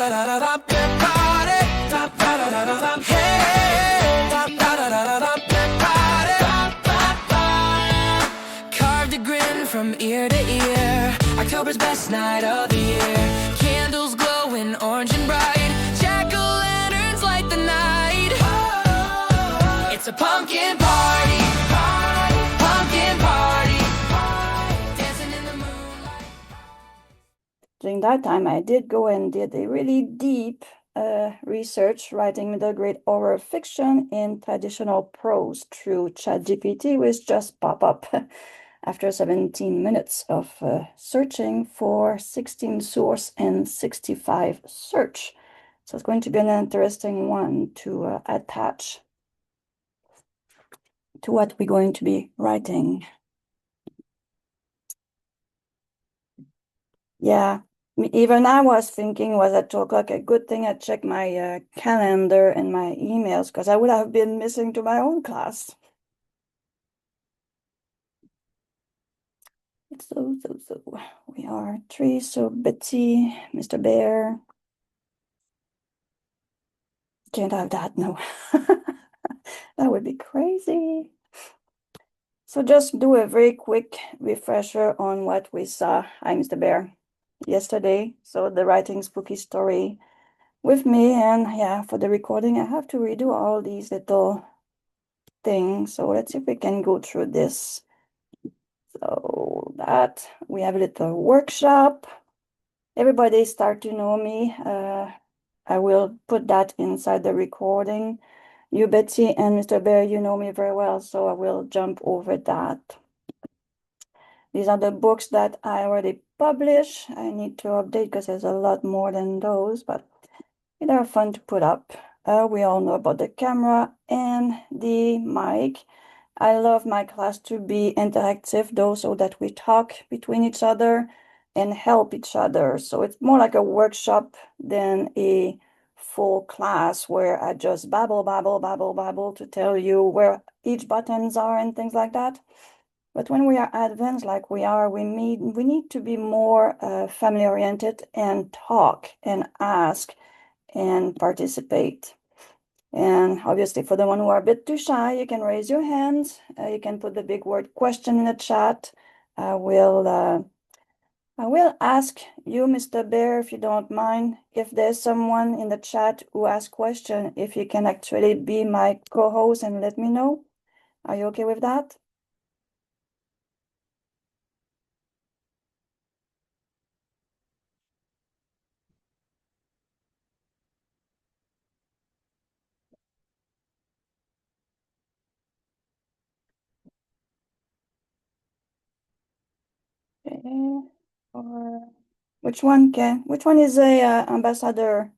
Carved a grin from ear to ear. October's best night of the year. Candles glowing orange and bright. Jack-o'-lanterns light the night. It's a pumpkin party. Pumpkin party. Dancing in the moonlight. During that time, I did go and did a really deep research writing middle grade horror fiction in traditional prose through ChatGPT, which just pop up after 17 minutes of searching for 16 source and 65 search. So it's going to be an interesting one to attach to what we're going to be writing. Yeah. Even I was thinking, was at 2 o'clock, a good thing I checked my calendar and my emails, because I would have been missing to my own class. So we are 3, so Betty, Mr. Bear. Can't have that, no. That would be crazy. So just do a very quick refresher on what we saw. Hi, Mr. Bear. Yesterday, so the writing spooky story with me, and yeah, for the recording I have to redo all these little things. So let's see if we can go through this. So that we have a little workshop. Everybody start to know me. I will put that inside the recording. You, Betsy, and Mr. Bear, you know me very well, so I will jump over that. These are the books that I already published. I need to update because there's a lot more than those, but they're fun to put up. We all know about the camera and the mic. I love my class to be interactive though, so that we talk between each other and help each other. So it's more like a workshop than a full class where I just babble to tell you where each buttons are and things like that. But when we are advanced like we are, we need to be more family oriented and talk and ask and participate. And obviously for the one who are a bit too shy, you can raise your hands. You can put the big word question in the chat. I will ask you, Mr. Bear, if you don't mind, if there's someone in the chat who asks question, if you can actually be my co-host and let me know. Are you okay with that? Okay. Or which one is a ambassador?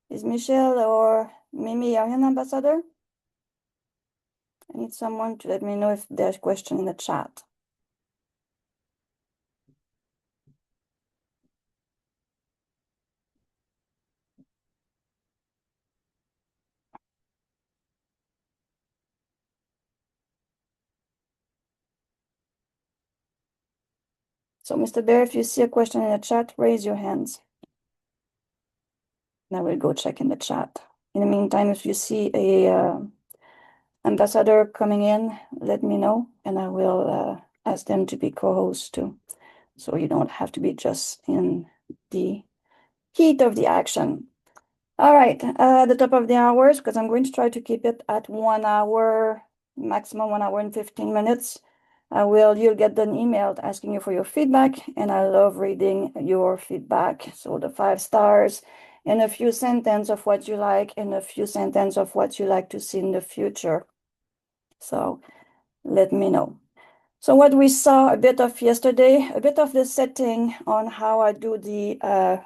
Is Michelle or Mimi are an ambassador? I need someone to let me know if there's a question in the chat. So Mr. Bear, if you see a question in the chat, raise your hands. And I will go check in the chat. In the meantime, if you see a ambassador coming in, let me know, and I will ask them to be co-hosts too. So you don't have to be just in the heat of the action. All right, the top of the hours, because I'm going to try to keep it at 1 hour, maximum 1 hour and 15 minutes. You'll get an email asking you for your feedback, and I love reading your feedback. So the 5 stars and a few sentences of what you like and a few sentences of what you like to see in the future. So let me know. So what we saw a bit of yesterday, a bit of the setting on how I do the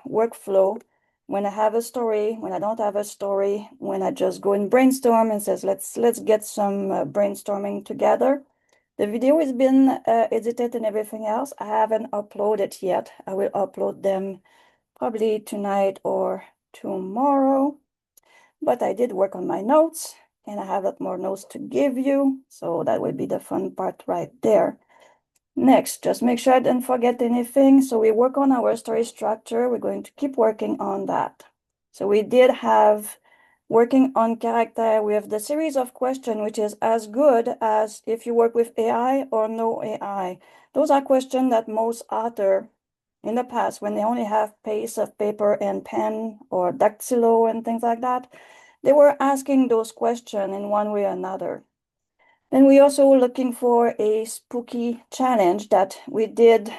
workflow when I have a story, when I don't have a story, when I just go and brainstorm and says, let's get some brainstorming together. The video has been edited and everything else. I haven't uploaded yet. I will upload them probably tonight or tomorrow. But I did work on my notes, and I have a lot more notes to give you. So that will be the fun part right there. Next, just make sure I didn't forget anything. So we work on our story structure. We're going to keep working on that. So we did have working on character with the series of questions, which is as good as if you work with AI or no AI. Those are questions that most authors in the past, when they only have piece of paper and pen or dactylo and things like that, they were asking those questions in one way or another. And we also looking for a spooky challenge that we did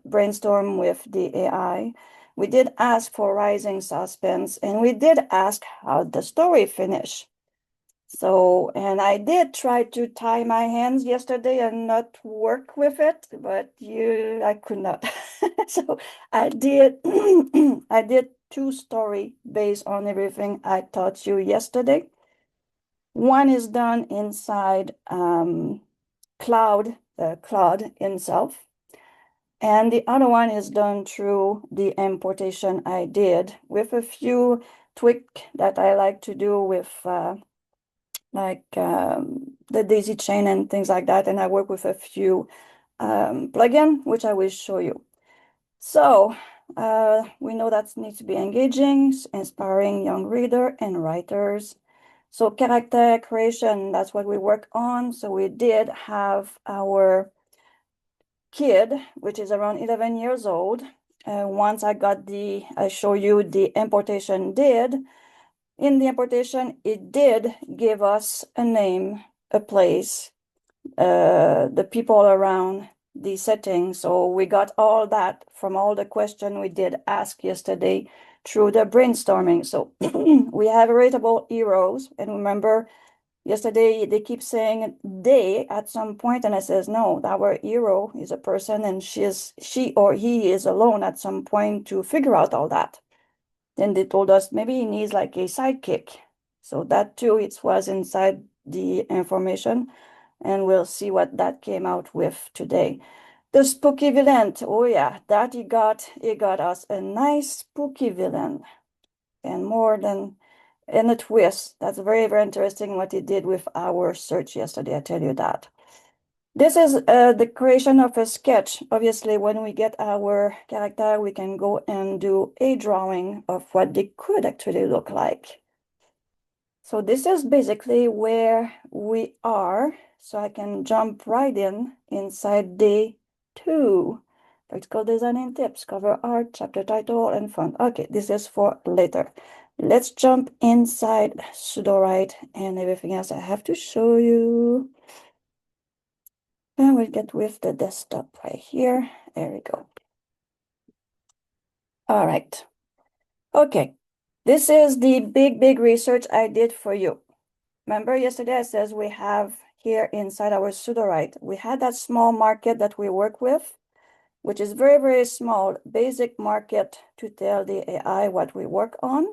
brainstorm with the AI. We did ask for rising suspense, and we did ask how the story finished. So, and I did try to tie my hands yesterday and not work with it, but I could not. So I did, I did two story based on everything I taught you yesterday. One is done inside Claude itself, and the other one is done through the importation I did with a few tweak that I like to do with the daisy chain and things like that. And I work with a few plugin, which I will show you. So we know that needs to be engaging, inspiring young reader and writers. So character creation, that's what we work on. So we did have our kid, which is around 11 years old. Once I show you the importation did. In the importation, it did give us a name, a place, the people around, the setting. So we got all that from all the questions we did ask yesterday through the brainstorming. So we have readable heroes. And remember, yesterday they keep saying they at some point, and I says, no, our hero is a person and she or he is alone at some point to figure out all that. Then they told us maybe he needs like a sidekick. So that too, it was inside the information, and we'll see what that came out with today. The spooky villain, oh yeah, that he got us a nice spooky villain, and more than in a twist. That's very, very interesting what he did with our search yesterday, I tell you that. This is the creation of a sketch. Obviously, when we get our character, we can go and do a drawing of what they could actually look like. So this is basically where we are. So I can jump right inside day 2. Practical designing tips, cover art, chapter title, and font. Okay, this is for later. Let's jump inside Sudowrite and everything else I have to show you. And we'll get with the desktop right here. There we go. All right. Okay. This is the big research I did for you. Remember yesterday I says we have here inside our Sudowrite, we had that small market that we work with, which is very, very small, basic market to tell the AI what we work on,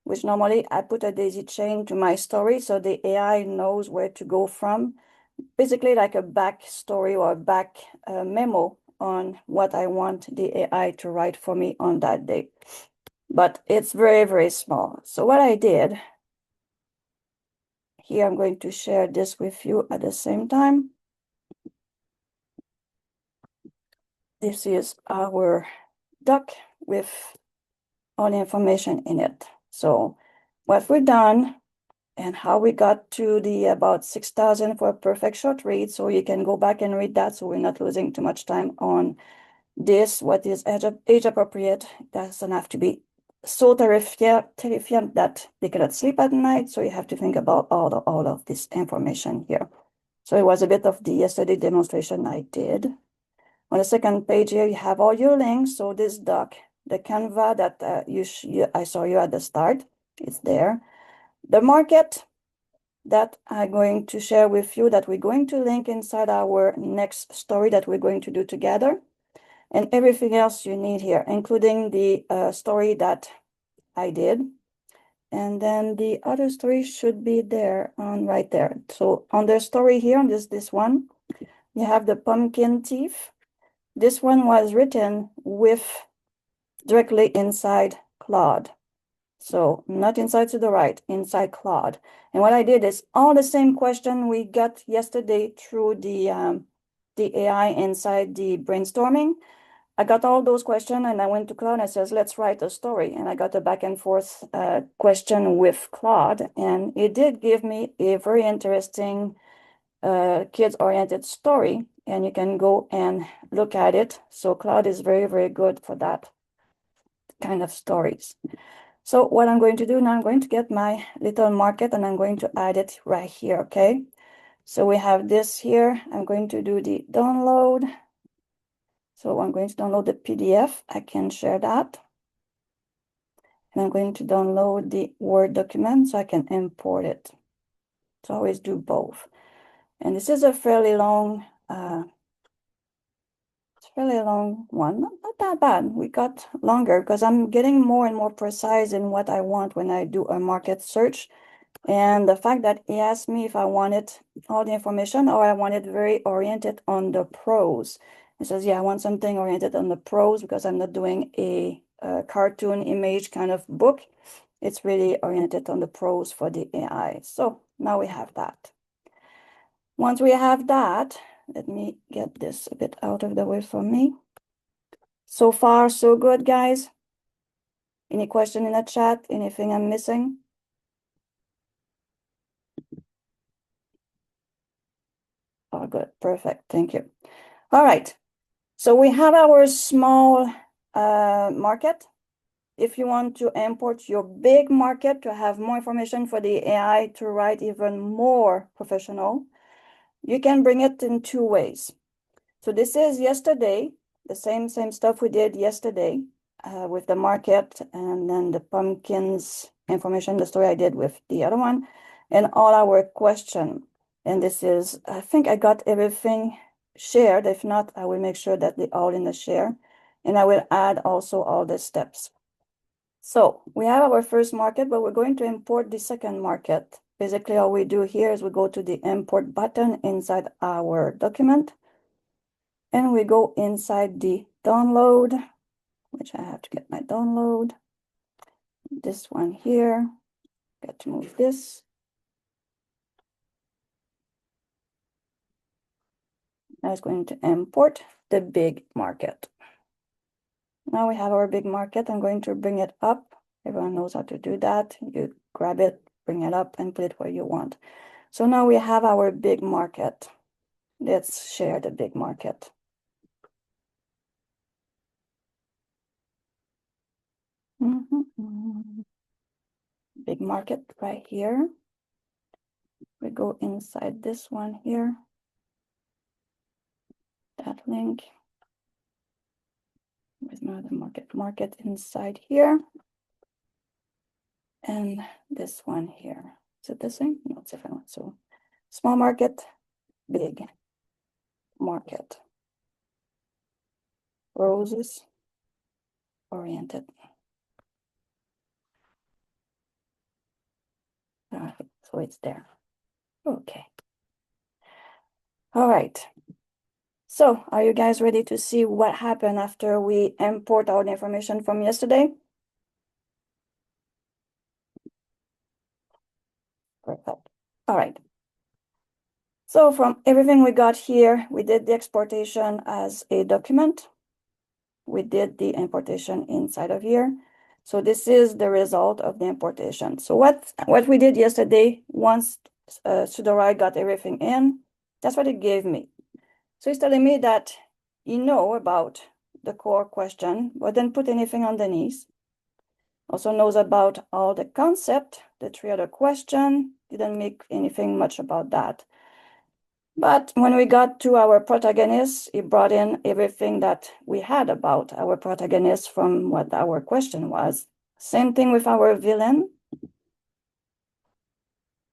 which normally I put a daisy chain to my story so the AI knows where to go from. Basically like a back story or a back memo on what I want the AI to write for me on that day. But it's very, very small. So what I did, here I'm going to share this with you at the same time. This is our doc with all the information in it. So what we've done and how we got to the about 6,000 for a perfect short read. So you can go back and read that so we're not losing too much time on this, what is age appropriate. Doesn't have to be so terrifying that they cannot sleep at night. So you have to think about all of this information here. So it was a bit of the yesterday demonstration I did. On the second page here, you have all your links. So this doc, the Canva that I saw you at the start, it's there. The market that I'm going to share with you that we're going to link inside our next story that we're going to do together, and everything else you need here, including the story that I did. And then the other story should be there right there. So on the story here, on this one, you have the pumpkin thief. This one was written directly inside Claude. So not inside Sudowrite, inside Claude. And what I did is all the same question we got yesterday through the AI inside the brainstorming. I got all those questions and I went to Claude and I says, let's write a story. And I got a back and forth question with Claude, and it did give me a very interesting kids-oriented story, and you can go and look at it. So Claude is very, very good for that kind of stories. So what I'm going to do now, I'm going to get my little market and I'm going to add it right here, okay? So we have this here. I'm going to do the download. So I'm going to download the PDF. I can share that. And I'm going to download the Word document so I can import it. So I always do both. And this is a fairly long, one, not that bad. We got longer because I'm getting more and more precise in what I want when I do a market search. And the fact that he asked me if I wanted all the information or I wanted very oriented on the prose. He says, yeah, I want something oriented on the prose because I'm not doing a cartoon image kind of book. It's really oriented on the prose for the AI. So now we have that. Once we have that, let me get this a bit out of the way for me. So far, so good, guys. Any question in the chat? Anything I'm missing? Oh, good. Perfect. Thank you. All right. So we have our small market. If you want to import your big market to have more information for the AI to write even more professional, you can bring it in two ways. So this is yesterday, the same stuff we did yesterday with the market, and then the pumpkins information, the story I did with the other one, and all our question. And this is, I think I got everything shared. If not, I will make sure that they're all in the share. And I will add also all the steps. So we have our first market, but we're going to import the second market. Basically, all we do here is we go to the import button inside our document. And we go inside the download, which I have to get my download. This one here, got to move this. Now it's going to import the big market. Now we have our big market. I'm going to bring it up. Everyone knows how to do that. You grab it, bring it up, and put it where you want. So now we have our big market. Let's share the big market. Big market right here. We go inside this one here. That link. Where's my other market inside here. And this one here. Is it the same? No, it's a different one. So small market, big market. Roses oriented. All right, so it's there. Okay. All right. So are you guys ready to see what happened after we import all the information from yesterday? Perfect. All right. So from everything we got here, we did the exportation as a document. We did the importation inside of here. So this is the result of the importation. So what we did yesterday, once Sudowrite got everything in, that's what it gave me. So it's telling me that you know about the core question, but didn't put anything underneath. Also knows about all the concept, the three other questions, didn't make anything much about that. But when we got to our protagonist, it brought in everything that we had about our protagonist from what our question was. Same thing with our villain.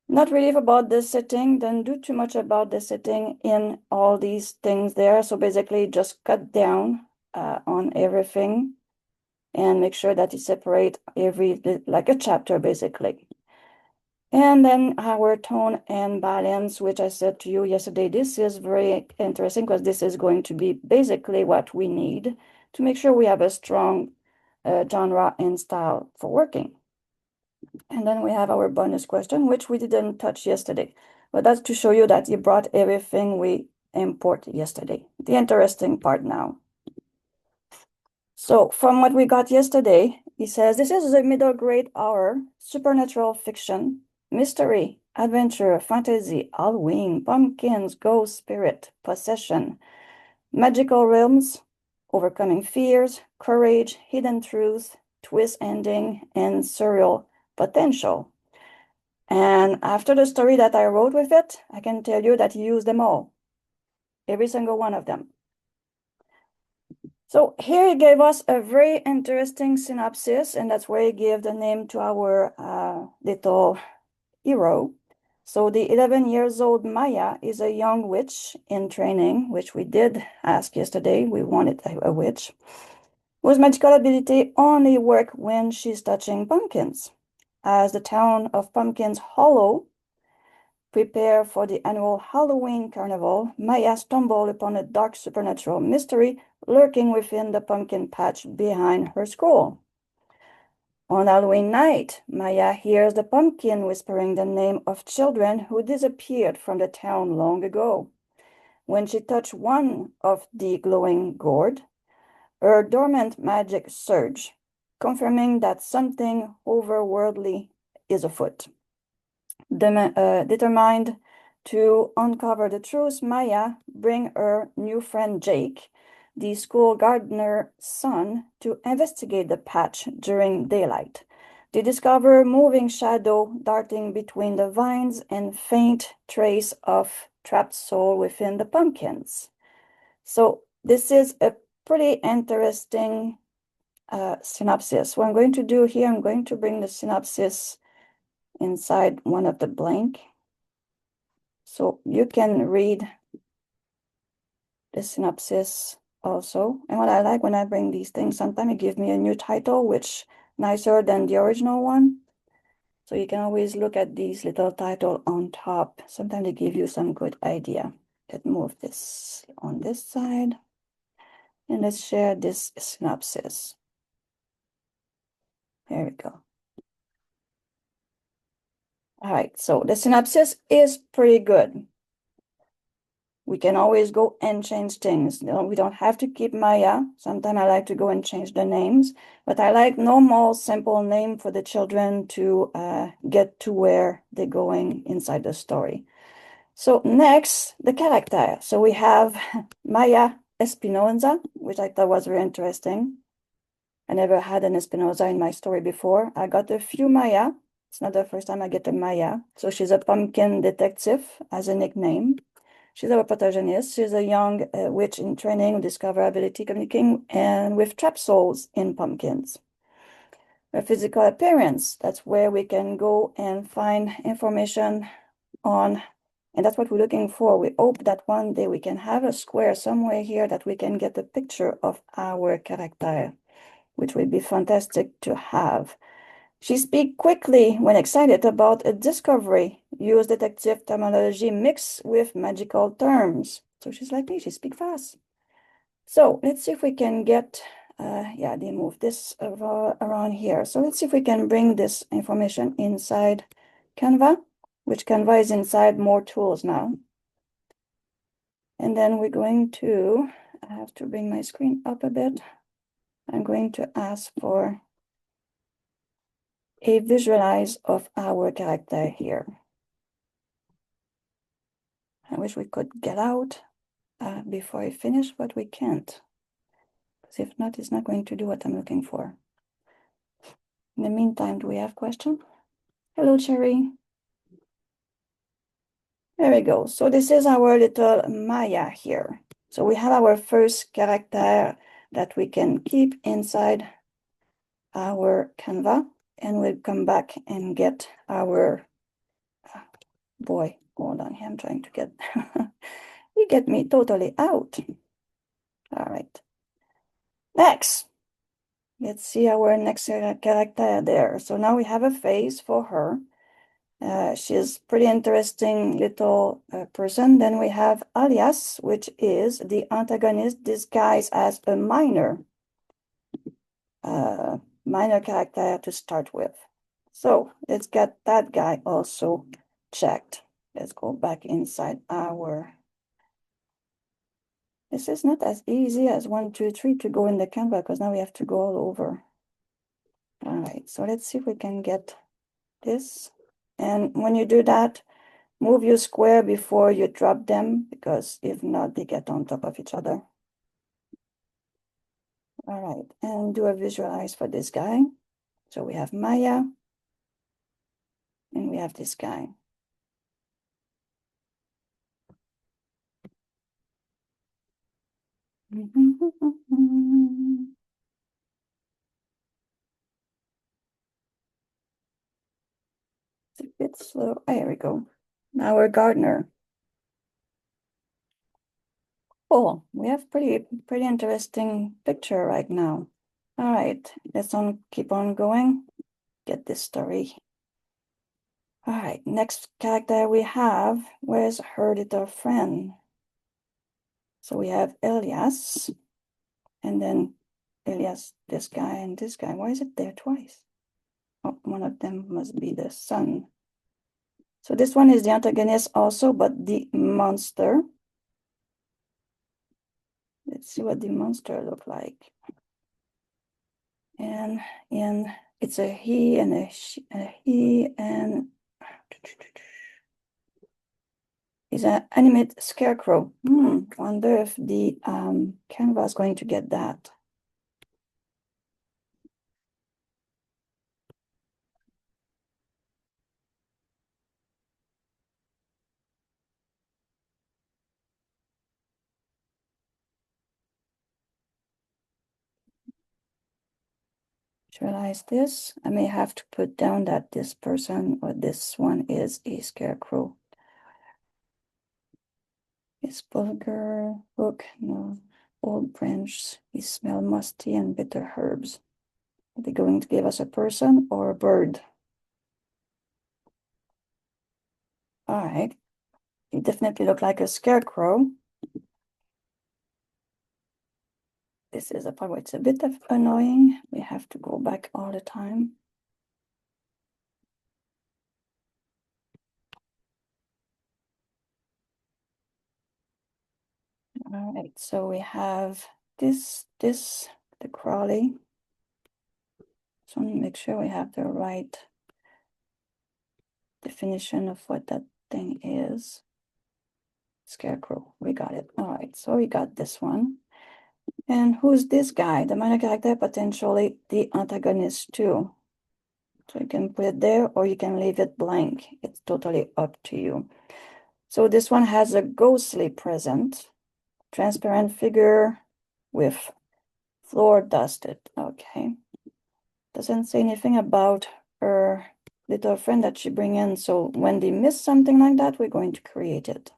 Not really about the setting, don't do too much about the setting in all these things there. So basically just cut down on everything and make sure that you separate every, like a chapter basically. And then our tone and balance, which I said to you yesterday, this is very interesting because this is going to be basically what we need to make sure we have a strong genre and style for working. And then we have our bonus question, which we didn't touch yesterday. But that's to show you that you brought everything we import yesterday. The interesting part now. So from what we got yesterday, he says, this is a middle grade horror, supernatural fiction, mystery, adventure, fantasy, Halloween, pumpkins, ghost, spirit, possession, magical realms, overcoming fears, courage, hidden truth, twist ending, and surreal potential. And after the story that I wrote with it, I can tell you that he used them all, every single one of them. So here he gave us a very interesting synopsis, and that's where he gave the name to our little hero. So the 11 years old Maya is a young witch in training, which we did ask yesterday. We wanted a witch, whose magical ability only work when she's touching pumpkins. As the town of Pumpkins Hollow prepare for the annual Halloween carnival, Maya stumbled upon a dark supernatural mystery lurking within the pumpkin patch behind her school. On Halloween night, Maya hears the pumpkin whispering the name of children who disappeared from the town long ago. When she touched one of the glowing gourd, her dormant magic surged, confirming that something overworldly is afoot. Determined to uncover the truth, Maya brings her new friend Jake, the school gardener's son, to investigate the patch during daylight. They discover moving shadow darting between the vines and faint trace of trapped soul within the pumpkins. So this is a pretty interesting synopsis. What I'm going to do here, I'm going to bring the synopsis inside one of the blank, so you can read the synopsis also. And what I like when I bring these things, sometimes it gives me a new title, which nicer than the original one. So you can always look at these little title on top. Sometimes they give you some good idea. Let's move this on this side. And let's share this synopsis. There we go. All right, so the synopsis is pretty good. We can always go and change things. We don't have to keep Maya. Sometimes I like to go and change the names, but I like normal, simple name for the children to get to where they're going inside the story. So next, the character. So we have Maya Espinoza, which I thought was very interesting. I never had an Espinoza in my story before. I got a few Maya. It's not the first time I get a Maya. So she's a pumpkin detective as a nickname. She's our protagonist. She's a young witch in training who discovers ability communicating and with trap souls in pumpkins. Her physical appearance, that's where we can go and find information on, and that's what we're looking for. We hope that one day we can have a square somewhere here that we can get a picture of our character, which would be fantastic to have. She speaks quickly when excited about a discovery. Use detective terminology mixed with magical terms. So she's like me, she speaks fast. So let's see if we can get, yeah, they move this around here. So let's see if we can bring this information inside Canva, which Canva is inside more tools now. And then we're going to, I have to bring my screen up a bit. I'm going to ask for a visualize of our character here. I wish we could get out before I finish, but we can't. Because if not, it's not going to do what I'm looking for. In the meantime, do we have questions? Hello, Cherry. There we go. So this is our little Maya here. So we have our first character that we can keep inside our Canva, and we'll come back and get our boy. Hold on here, I'm trying to get you get me totally out. All right. Next, let's see our next character there. So now we have a face for her. She's pretty interesting little person. Then we have Alias, which is the antagonist disguised as a minor character to start with. So let's get that guy also checked. Let's go back inside our This is not as easy as 1, 2, 3 to go in the Canva because now we have to go all over. All right, so let's see if we can get this. And when you do that, move your square before you drop them, because if not, they get on top of each other. All right, and do a visualize for this guy. So we have Maya, and we have this guy. It's a bit slow. There we go. Now we're gardener. Oh, we have pretty interesting picture right now. All right, let's keep on going. Get this story. All right, next character we have, where's her little friend? So we have Elias, and then Elias, this guy and this guy. Why is it there twice? Oh, one of them must be the son. So this one is the antagonist also, but the monster. Let's see what the monster look like. And it's a he and a he, and it's an animate scarecrow. Wonder if the Canva is going to get that. Visualize this. I may have to put down that this person or this one is a scarecrow. It's bulgur, hook, no, old branch. He smell musty and bitter herbs. Are they going to give us a person or a bird? All right. He definitely look like a scarecrow. This is a part where it's a bit of annoying. We have to go back all the time. All right, so we have this, the Crawley. So let me make sure we have the right definition of what that thing is. Scarecrow, we got it. All right, so we got this one. And who's this guy? The minor character, potentially the antagonist too. So you can put it there or you can leave it blank. It's totally up to you. So this one has a ghostly present, transparent figure with floor dusted. Okay. Doesn't say anything about her little friend that she bring in. So when they miss something like that, we're going to create it.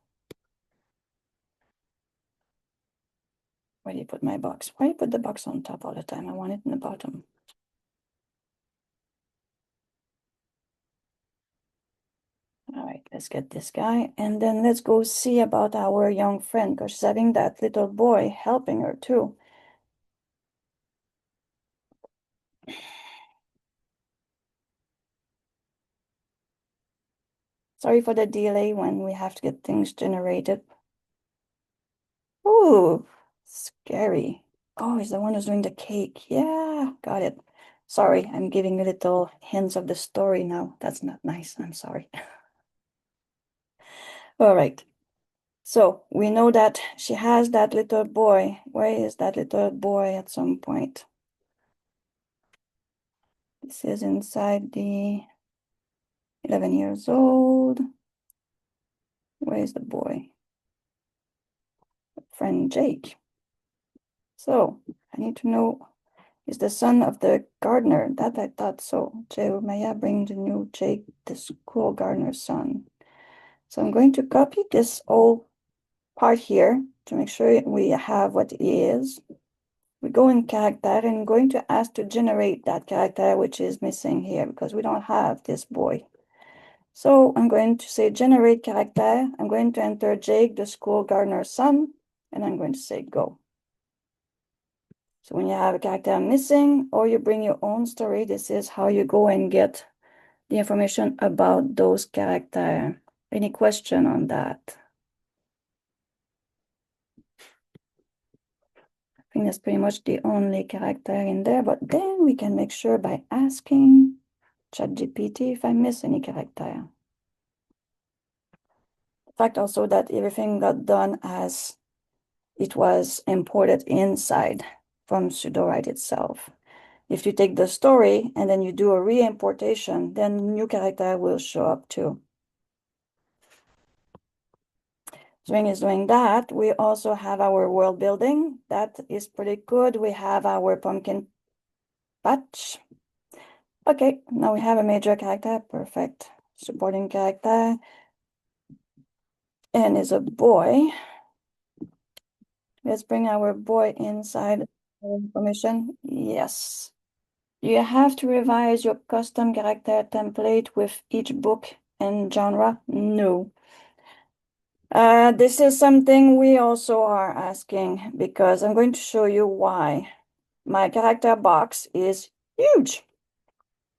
Where do you put my box? Why do you put the box on top all the time? I want it in the bottom. All right, let's get this guy. And then let's go see about our young friend, because she's having that little boy helping her too. Sorry for the delay when we have to get things generated. Ooh, scary. Oh, he's the one who's doing the cake. Yeah, got it. Sorry, I'm giving you little hints of the story now. That's not nice. I'm sorry. All right. So we know that she has that little boy. Where is that little boy at some point? This is inside the 11 years old. Where is the boy? Friend Jake. So I need to know, is the son of the gardener. That I thought so. Jeremiah bring the new Jake, the school gardener's son. So I'm going to copy this whole part here to make sure we have what he is. We go in character and I'm going to ask to generate that character which is missing here because we don't have this boy. So I'm going to say generate character. I'm going to enter Jake, the school gardener's son, and I'm going to say go. So when you have a character missing or you bring your own story, this is how you go and get the information about those characters. Any question on that? think that's pretty much the only character in there, but then we can make sure by asking ChatGPT if I miss any character. The fact also that everything got done as it was imported inside from Sudowrite itself. If you take the story and then you do a re-importation, then new character will show up too. Swing is doing that. We also have our world building. That is pretty good. We have our pumpkin patch. Okay, now we have a major character. Perfect. Supporting character. And is a boy. Let's bring our boy inside information. Yes. You have to revise your custom character template with each book and genre? No. This is something we also are asking because I'm going to show you why. My character box is huge.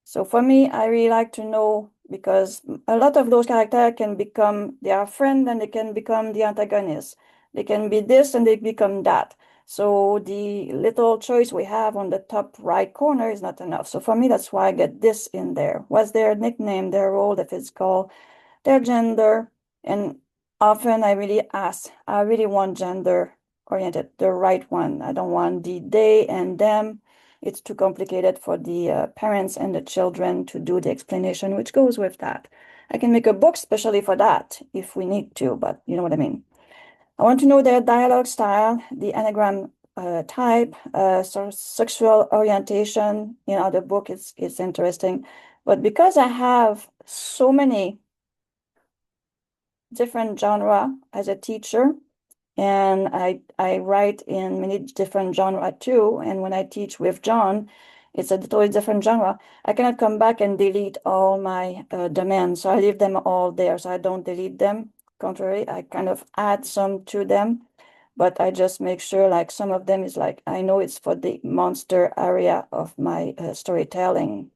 So for me, I really like to know because a lot of those characters can become their friend and they can become the antagonist. They can be this and they become that. So the little choice we have on the top right corner is not enough. So for me, that's why I get this in there. What's their nickname, their role, their physical, their gender, and often I really ask, I really want gender oriented, the right one. I don't want the they and them. It's too complicated for the parents and the children to do the explanation, which goes with that. I can make a book especially for that if we need to, but you know what I mean. I want to know their dialogue style, the anagram type, sexual orientation. In other book, it's interesting. But because I have so many different genre as a teacher, and I write in many different genre too. And when I teach with John, it's a totally different genre. I cannot come back and delete all my domains, so I leave them all there. So I don't delete them. Contrary, I kind of add some to them, but I just make sure like some of them is like I know it's for the monster area of my storytelling.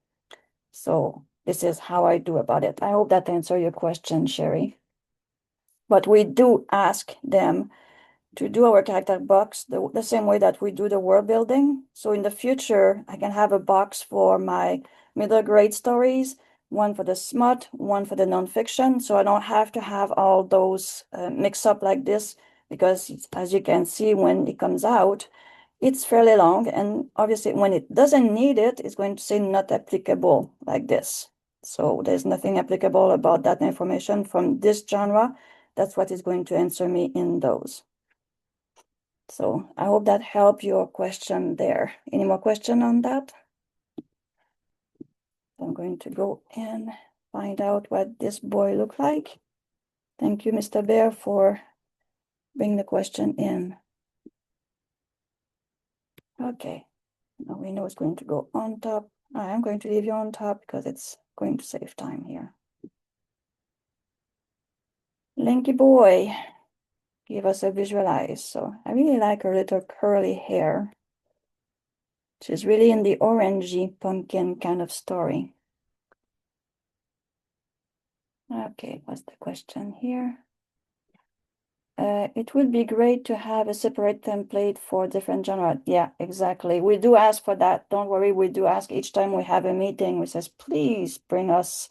So this is how I do about it. I hope that answers your question, Sherry. But we do ask them to do our character box the same way that we do the world building. So in the future, I can have a box for my middle grade stories, one for the smut, one for the nonfiction. So I don't have to have all those mixed up like this, because as you can see, when it comes out, it's fairly long. And obviously when it doesn't need it, it's going to say not applicable like this. So there's nothing applicable about that information from this genre. That's what is going to answer me in those. So I hope that helped your question there. Any more question on that? I'm going to go and find out what this boy look like. Thank you, Mr. Bear, for bringing the question in. Okay, now we know it's going to go on top. I am going to leave you on top because it's going to save time here. Lanky boy, give us a visualize. So I really like her little curly hair. She's really in the orangey pumpkin kind of story. Okay, what's the question here? It would be great to have a separate template for different genre. Yeah, exactly. We do ask for that. Don't worry, we do ask each time we have a meeting. We says, please bring us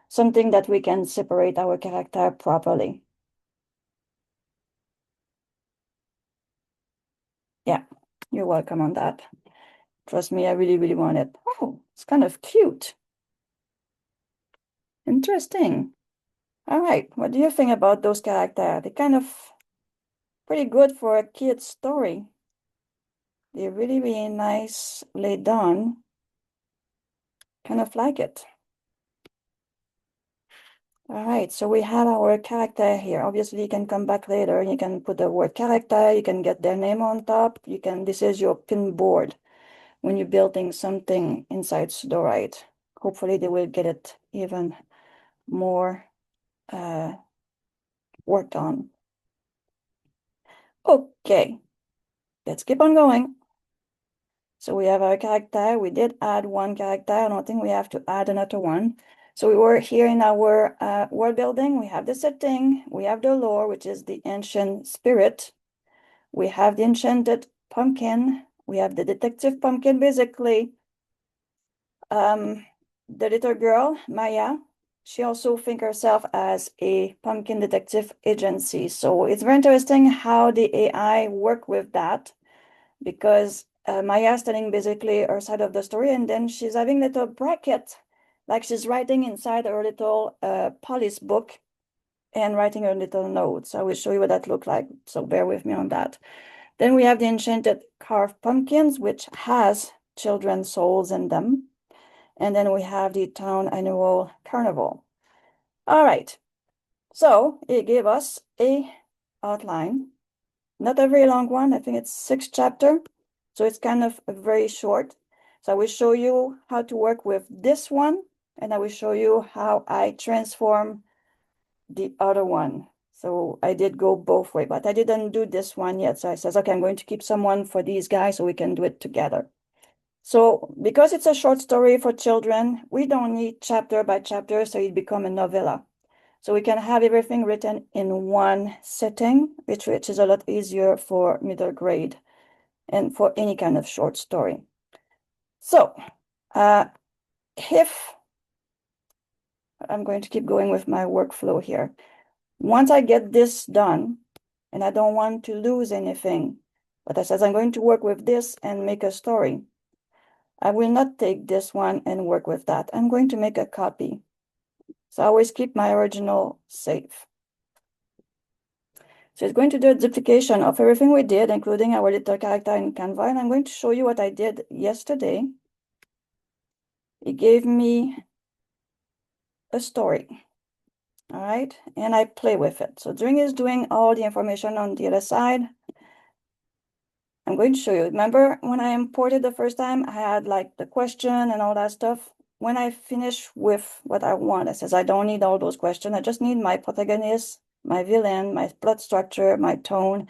something that we can separate our character properly. Yeah, you're welcome on that. Trust me, I really, really want it. Oh, it's kind of cute. Interesting. All right, what do you think about those characters? They're kind of pretty good for a kid's story. They're really, really nicely done. Kind of like it. All right, so we have our character here. Obviously, you can come back later. You can put the word character. You can get their name on top. You can, this is your pin board when you're building something inside Sudowrite. Hopefully, they will get it even more worked on. Okay, let's keep on going. So we have our character. We did add one character. I don't think we have to add another one. So we were here in our world building. We have the setting. We have the lore, which is the ancient spirit. We have the enchanted pumpkin. We have the detective pumpkin, basically. The little girl, Maya, she also thinks herself as a pumpkin detective agency. So it's very interesting how the AI work with that, because Maya is telling basically her side of the story, and then she's having little bracket, like she's writing inside her little police book and writing her little notes. I will show you what that looks like, so bear with me on that. Then we have the enchanted carved pumpkins, which has children's souls in them. And then we have the town annual carnival. All right, so it gave us a outline, not a very long one. I think it's 6 chapters, so it's kind of very short. So I will show you how to work with this one, and I will show you how I transform the other one. So I did go both ways, but I didn't do this one yet. So I says, okay, I'm going to keep someone for these guys so we can do it together. So because it's a short story for children, we don't need chapter by chapter, so it become a novella. So we can have everything written in one sitting, which is a lot easier for middle grade and for any kind of short story. So if I'm going to keep going with my workflow here. Once I get this done, and I don't want to lose anything, but I says I'm going to work with this and make a story. I will not take this one and work with that. I'm going to make a copy. So I always keep my original safe. So it's going to do a duplication of everything we did, including our little character in Canva. And I'm going to show you what I did yesterday. It gave me a story. All right, and I play with it. So during is doing all the information on the other side, I'm going to show you. Remember when I imported the first time, I had like the question and all that stuff. When I finish with what I want, it says I don't need all those questions. I just need my protagonist, my villain, my plot structure, my tone,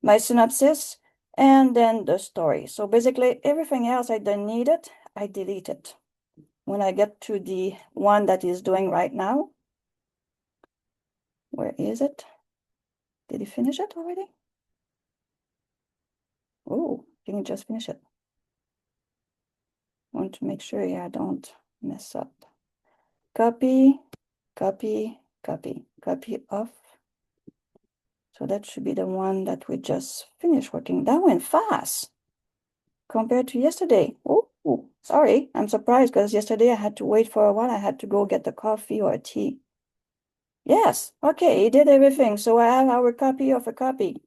my synopsis, and then the story. So basically everything else I don't need it, I delete it. When I get to the one that is doing right now, where is it? Did he finish it already? Oh, you can just finish it. Want to make sure I don't mess up. Copy, copy, copy, copy off. So that should be the one that we just finished working. That went fast compared to yesterday. Oh, sorry. I'm surprised because yesterday I had to wait for a while. I had to go get the coffee or tea. Yes, okay, he did everything. So I have our copy of a copy.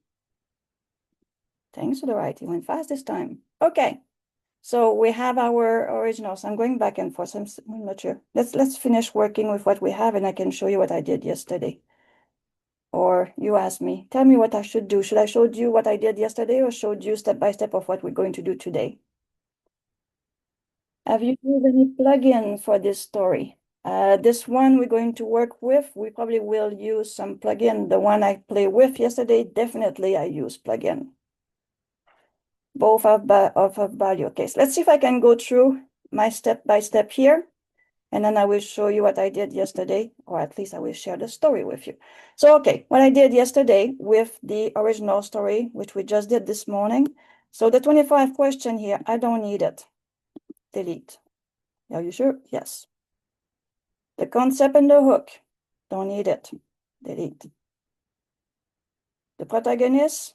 Thanks to the right, he went fast this time. Okay. So we have our originals. I'm going back and forth. I'm not sure. Let's finish working with what we have, and I can show you what I did yesterday. Or you ask me, tell me what I should do. Should I show you what I did yesterday or show you step by step of what we're going to do today? Have you used any plugin for this story? This one we're going to work with, we probably will use some plugin. The one I played with yesterday, definitely I use plugin. Both of value. Okay, so let's see if I can go through my step by step here, and then I will show you what I did yesterday, or at least I will share the story with you. So, okay, what I did yesterday with the original story, which we just did this morning. So the 25 question here, I don't need it. Delete. Are you sure? Yes. The concept and the hook, don't need it. Delete. The protagonist,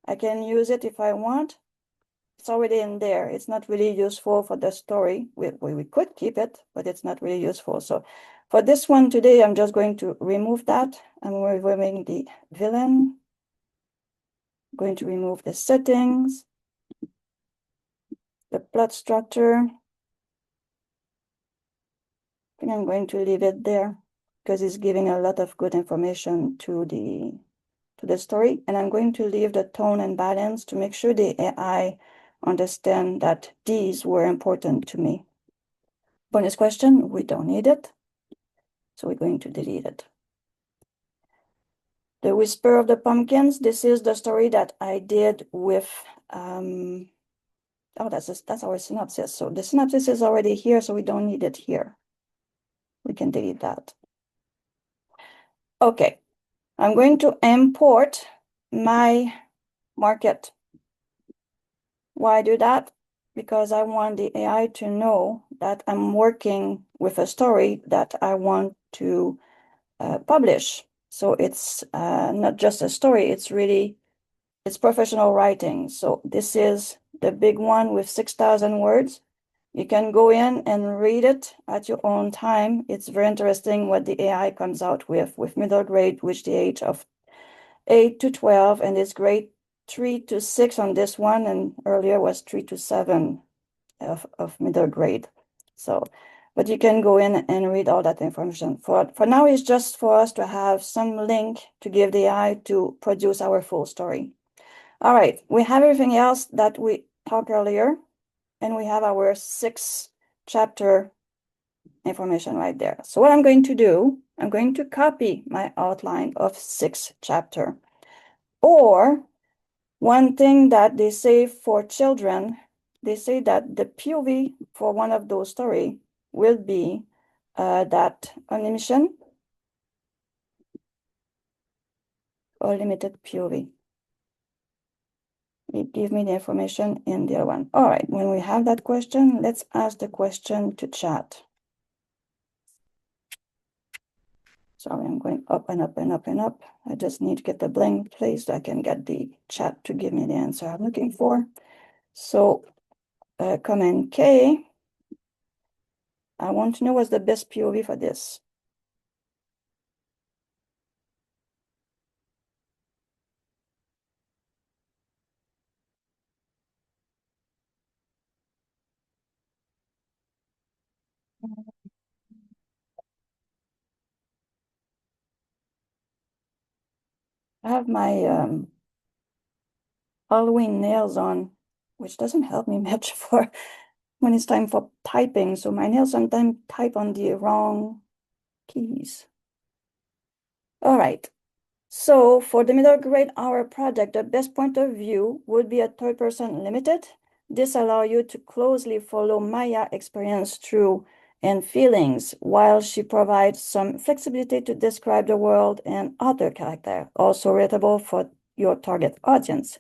I can use it if I want. It's already in there. It's not really useful for the story. We could keep it, but it's not really useful. So for this one today, I'm just going to remove that. I'm removing the villain. I'm going to remove the settings, the plot structure. I think I'm going to leave it there because it's giving a lot of good information to the story. And I'm going to leave the tone and balance to make sure the AI understand that these were important to me. Bonus question, we don't need it. So we're going to delete it. The Whisper of the Pumpkins, this is the story that I did with, oh, that's our synopsis. So the synopsis is already here, so we don't need it here. We can delete that. Okay, I'm going to import my market. Why I do that? Because I want the AI to know that I'm working with a story that I want to publish. So it's not just a story, it's professional writing. So this is the big one with 6,000 words. You can go in and read it at your own time. It's very interesting what the AI comes out with middle grade, which the age of 8 to 12, and it's grade 3 to 6 on this one, and earlier was 3 to 7 of middle grade. So, but you can go in and read all that information. For now, it's just for us to have some link to give the AI to produce our full story. All right, we have everything else that we talked earlier, and we have our 6-chapter information right there. So what I'm going to do, I'm going to copy my outline of 6-chapter. Or one thing that they say for children, they say that the POV for one of those stories will be that animation or limited POV. It gives me the information in the other one. All right, when we have that question, let's ask the question to chat. Sorry, I'm going up and up and up and up. I just need to get the blank place so I can get the chat to give me the answer I'm looking for. So comment K. I want to know what's the best POV for this. I have my Halloween nails on, which doesn't help me much for when it's time for typing. So my nails sometimes type on the wrong keys. All right. So for the middle grade hour project, the best point of view would be a third-person limited. This allows you to closely follow Maya's experience through and feelings, while she provides some flexibility to describe the world and other character, also readable for your target audience.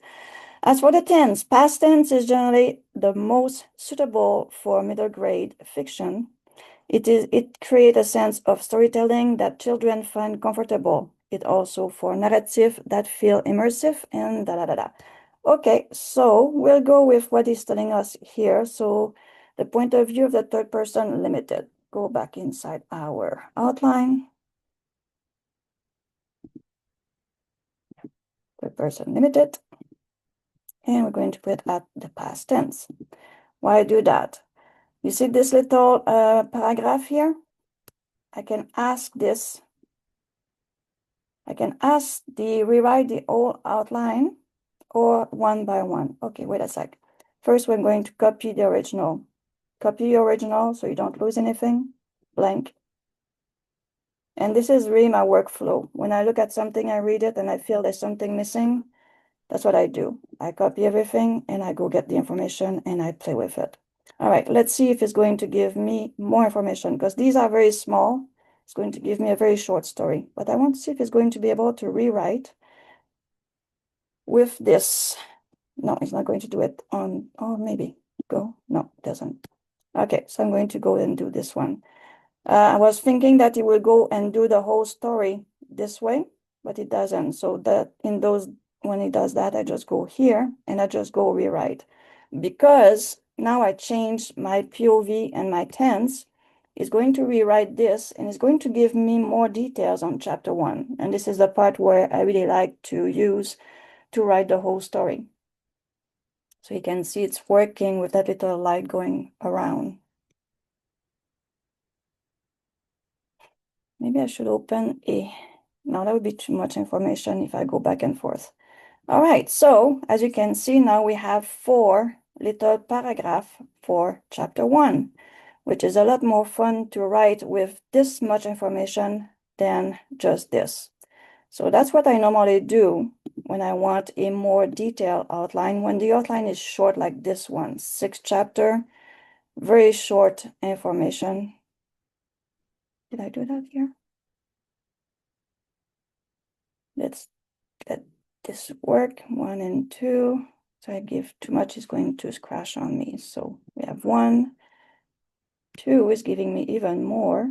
As for the tense, past tense is generally the most suitable for middle grade fiction. It creates a sense of storytelling that children find comfortable. It also for narrative that feel immersive and da da da da. Okay, so we'll go with what he's telling us here. So the point of view of the third person limited. Go back inside our outline. Third person limited. And we're going to put at the past tense. Why do that? You see this little paragraph here? I can ask this. I can ask the rewrite the whole outline or one by one. Okay, wait a sec. First, we're going to copy the original. Copy the original so you don't lose anything. Blank. And this is really my workflow. When I look at something, I read it and I feel there's something missing. That's what I do. I copy everything and I go get the information and I play with it. All right, let's see if it's going to give me more information because these are very small. It's going to give me a very short story, but I want to see if it's going to be able to rewrite with this. No, it's not going to do it on, oh, maybe go. No, it doesn't. Okay, so I'm going to go and do this one. I was thinking that it will go and do the whole story this way, but it doesn't. So that in those, when it does that, I just go here and I just go rewrite. Because now I changed my POV and my tense, it's going to rewrite this and it's going to give me more details on chapter 1. And this is the part where I really like to use to write the whole story. So you can see it's working with that little light going around. Maybe I should open a, no, that would be too much information if I go back and forth. All right, so as you can see now we have 4 little paragraphs for chapter 1, which is a lot more fun to write with this much information than just this. So that's what I normally do when I want a more detailed outline. When the outline is short like this one, 6 chapter, very short information. Did I do that here? Let's get this work, 1 and 2. So I give too much, is going to crash on me. So we have 1, 2 is giving me even more.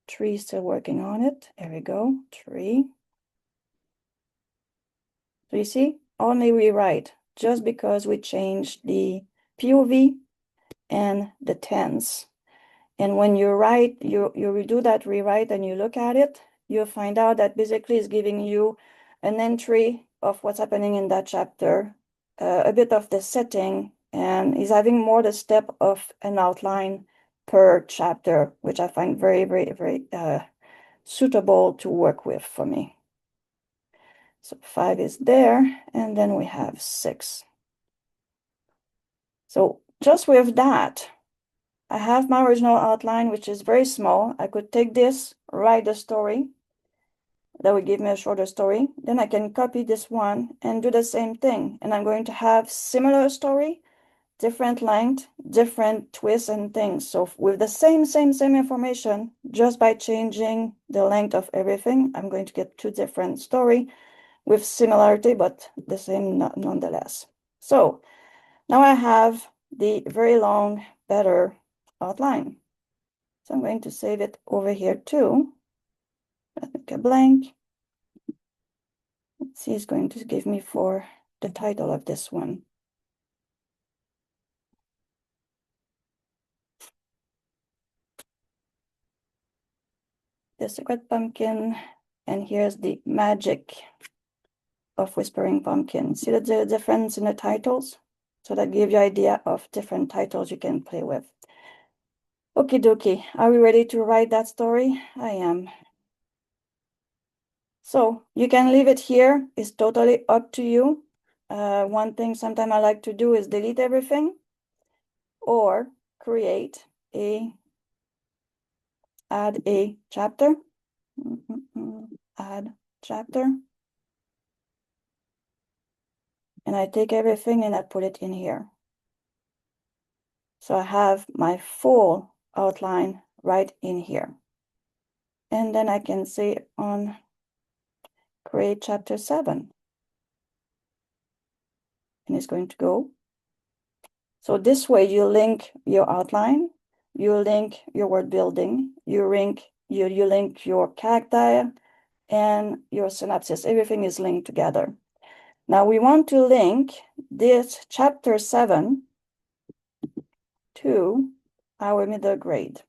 3 still working on it. There we go, 3. So you see, only rewrite just because we changed the POV and the tense. And when you write, you redo that rewrite and you look at it, you'll find out that basically it's giving you an entry of what's happening in that chapter, a bit of the setting, and is having more the step of an outline per chapter, which I find very, very, very suitable to work with for me. So 5 is there, and then we have 6. So just with that, I have my original outline, which is very small. I could take this, write the story. That would give me a shorter story. Then I can copy this one and do the same thing. And I'm going to have similar story, different length, different twists and things. So with the same information, just by changing the length of everything, I'm going to get 2 different story with similarity, but the same nonetheless. So now I have the very long, better outline. So I'm going to save it over here too. Let's make a blank. Let's see, it's going to give me for the title of this one. The Secret Pumpkin, and here's the Magic of Whispering Pumpkin. See the difference in the titles? So that gives you an idea of different titles you can play with. Okie dokie, are we ready to write that story? I am. So you can leave it here, it's totally up to you. One thing sometimes I like to do is delete everything or create add a chapter, add chapter. And I take everything and I put it in here. So I have my full outline right in here. And then I can say on create chapter 7. And it's going to go. So this way you link your outline, you link your word building, you link your character and your synopsis. Everything is linked together. Now we want to link this chapter 7 to our middle grade.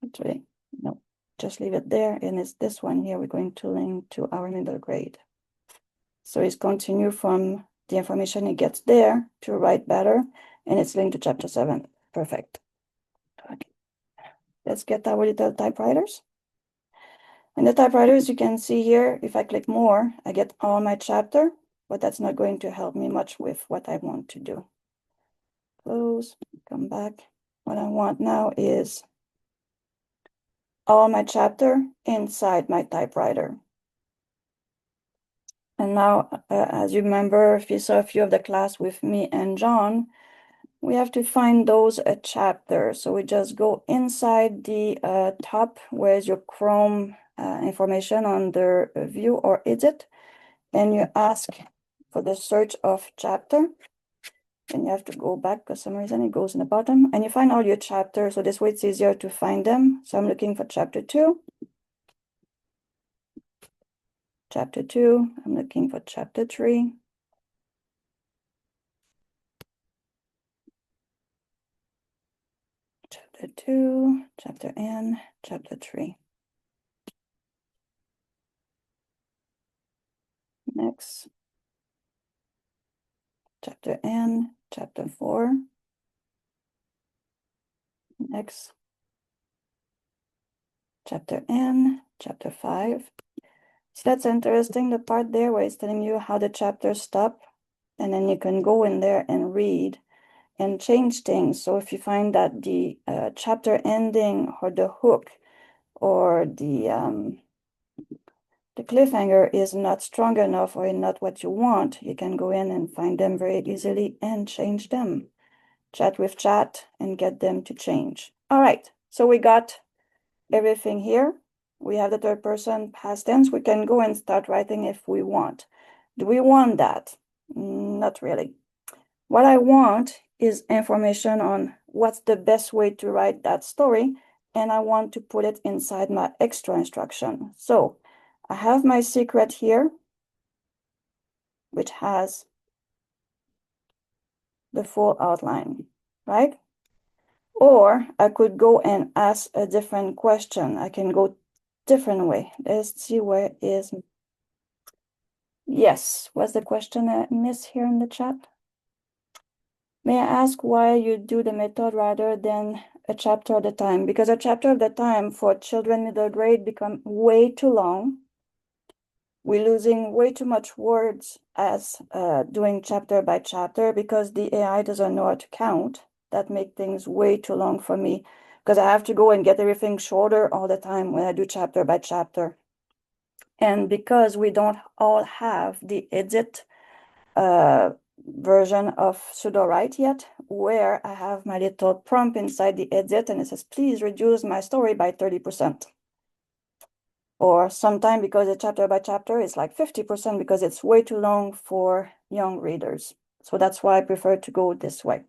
Actually, no, just leave it there. And it's this one here we're going to link to our middle grade. So it's continue from the information it gets there to write better, and it's linked to chapter 7. Perfect. Okay. Let's get our little typewriters. And the typewriters, you can see here, if I click more, I get all my chapter, but that's not going to help me much with what I want to do. Close, come back. What I want now is all my chapter inside my typewriter. And now, as you remember, if you saw a few of the class with me and John, we have to find those chapters. So we just go inside the top, where's your Chrome information under view or edit, and you ask for the search of chapter. And you have to go back because for some reason it goes in the bottom, and you find all your chapters. So this way it's easier to find them. So I'm looking for chapter 2. Chapter 2, I'm looking for chapter 3. Chapter 2, chapter N, chapter 3. Next. Chapter N, chapter 4. Next. Chapter N, chapter 5. See, that's interesting, the part there where it's telling you how the chapters stop, and then you can go in there and read and change things. So if you find that the chapter ending or the hook or the cliffhanger is not strong enough or not what you want, you can go in and find them very easily and change them. Chat with chat and get them to change. All right, so we got everything here. We have the third person past tense. We can go and start writing if we want. Do we want that? Not really. What I want is information on what's the best way to write that story, and I want to put it inside my extra instruction. So I have my secret here, which has the full outline, right? Or I could go and ask a different question. I can go different way. Let's see where is. Yes, what's the question I missed here in the chat? May I ask why you do the method rather than a chapter at a time? Because a chapter at a time for children middle grade become way too long. We're losing way too much words as doing chapter by chapter because the AI doesn't know how to count. That make things way too long for me because I have to go and get everything shorter all the time when I do chapter by chapter. And because we don't all have the edit version of Sudowrite yet, where I have my little prompt inside the edit and it says, please reduce my story by 30%. Or sometime because it's chapter by chapter, it's like 50% because it's way too long for young readers. So that's why I prefer to go this way.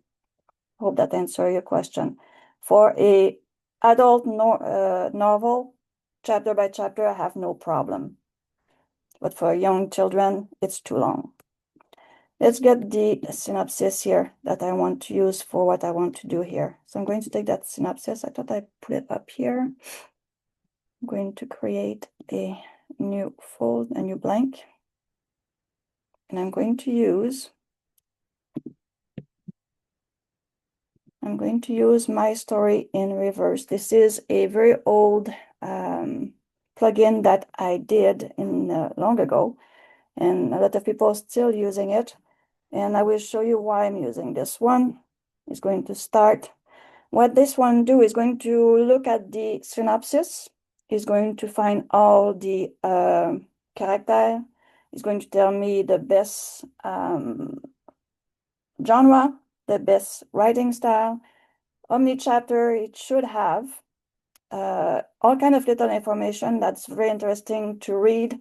Hope that answers your question. For a adult novel, chapter by chapter, I have no problem. But for young children, it's too long. Let's get the synopsis here that I want to use for what I want to do here. So I'm going to take that synopsis. I thought I put it up here. I'm going to create a new fold, a new blank. And I'm going to use my story in reverse. This is a very old plugin that I did in long ago, and a lot of people are still using it. And I will show you why I'm using this one. It's going to start. What this one do is going to look at the synopsis. Is going to find all the character. It's going to tell me the best genre, the best writing style. Omni chapter, it should have all kind of little information that's very interesting to read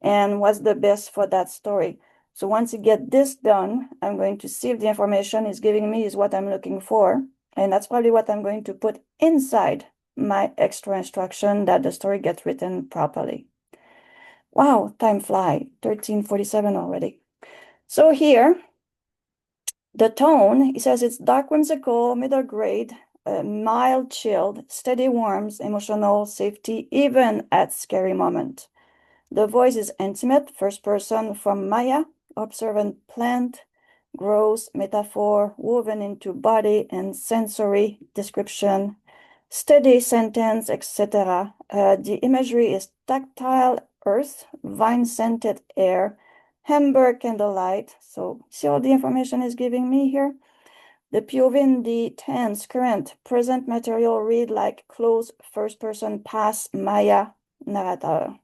and what's the best for that story. So once you get this done, I'm going to see if the information is giving me is what I'm looking for. And that's probably what I'm going to put inside my extra instruction that the story gets written properly. Wow, time fly, 13:47 already. So here, the tone, it says it's dark whimsical, middle grade, mild chilled, steady warmth, emotional safety, even at scary moment. The voice is intimate, first person from Maya, observant plant, gross metaphor woven into body and sensory description, steady sentence, etc. The imagery is tactile earth, vine-scented air, amber candlelight. So see all the information is giving me here. The POV in the tense, current, present material read like close first person past Maya narrator.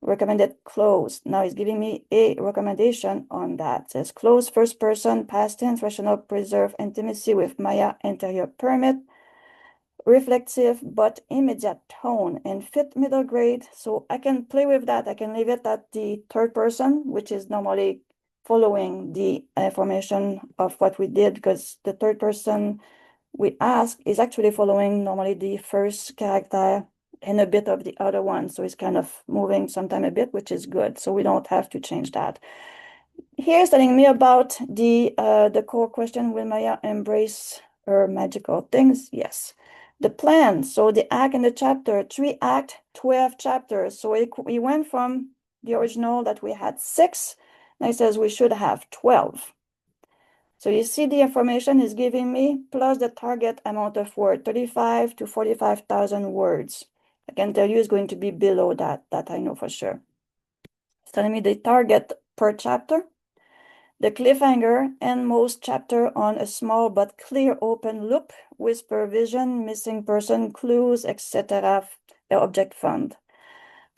Recommended close. Now it's giving me a recommendation on that. It says close first person past tense rational preserve intimacy with Maya interior permit. Reflective but immediate tone and fit middle grade. So I can play with that. I can leave it at the third person, which is normally following the information of what we did, because the third person we ask is actually following normally the first character and a bit of the other one. So it's kind of moving sometime a bit, which is good. So we don't have to change that. Here's telling me about the core question, will Maya embrace her magical things? Yes. The plan, so the act in the chapter, 3 act, 12 chapters. So we went from the original that we had 6. Now it says we should have 12. So you see the information is giving me plus the target amount of word, 35 to 45,000 words. I can tell you it's going to be below that I know for sure. It's telling me the target per chapter, the cliffhanger, and most chapter on a small but clear open loop, whisper vision, missing person, clues, etc. Object found.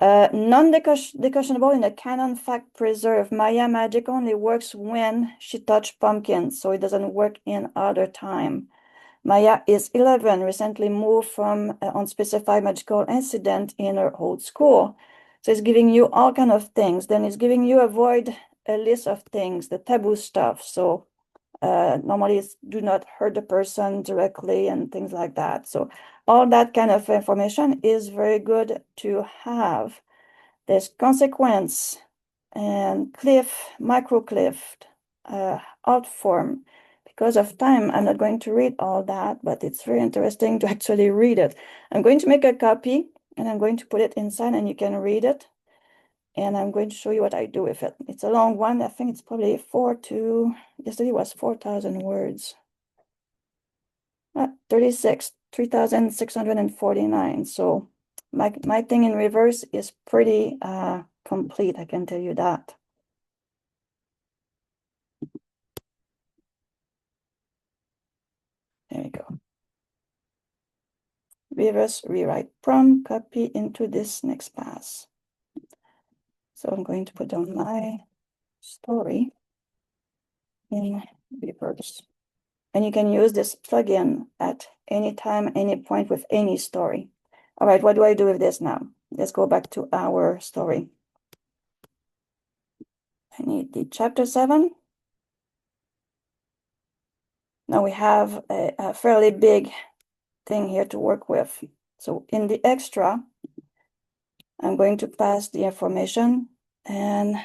Non-decussionable in a canon fact preserve. Maya magic only works when she touched pumpkins, so it doesn't work in other time. Maya is 11, recently moved from unspecified magical incident in her old school. So it's giving you all kind of things. Then it's giving you avoid a list of things, the taboo stuff. So normally it's do not hurt the person directly and things like that. So all that kind of information is very good to have. There's consequence and cliff, micro cliff, alt form. Because of time, I'm not going to read all that, but it's very interesting to actually read it. I'm going to make a copy and I'm going to put it inside and you can read it. And I'm going to show you what I do with it. It's a long one. I think it's probably yesterday was 4,000 words. 3,649. So my thing in reverse is pretty complete, I can tell you that. There we go. Reverse rewrite prompt, copy into this next pass. So I'm going to put on my story in reverse. And you can use this plugin at any time, any point with any story. All right, what do I do with this now? Let's go back to our story. I need the chapter 7. Now we have a fairly big thing here to work with. So in the extra, I'm going to pass the information, and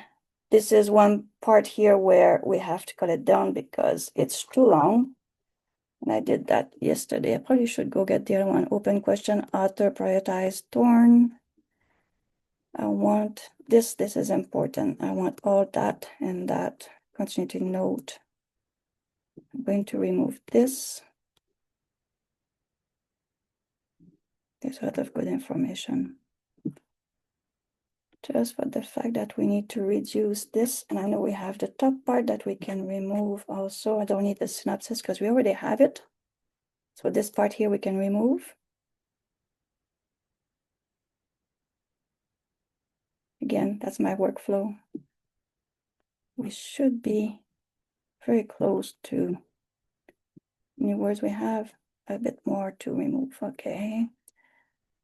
this is one part here where we have to cut it down because it's too long. And I did that yesterday. I probably should go get the other one. Open question, author, prioritize, torn. I want this is important. I want all that and that. Continuity note. I'm going to remove this. There's a lot of good information. Just for the fact that we need to reduce this. And I know we have the top part that we can remove also. I don't need the synopsis because we already have it. So this part here we can remove. Again, that's my workflow. We should be very close to new words. We have a bit more to remove. Okay.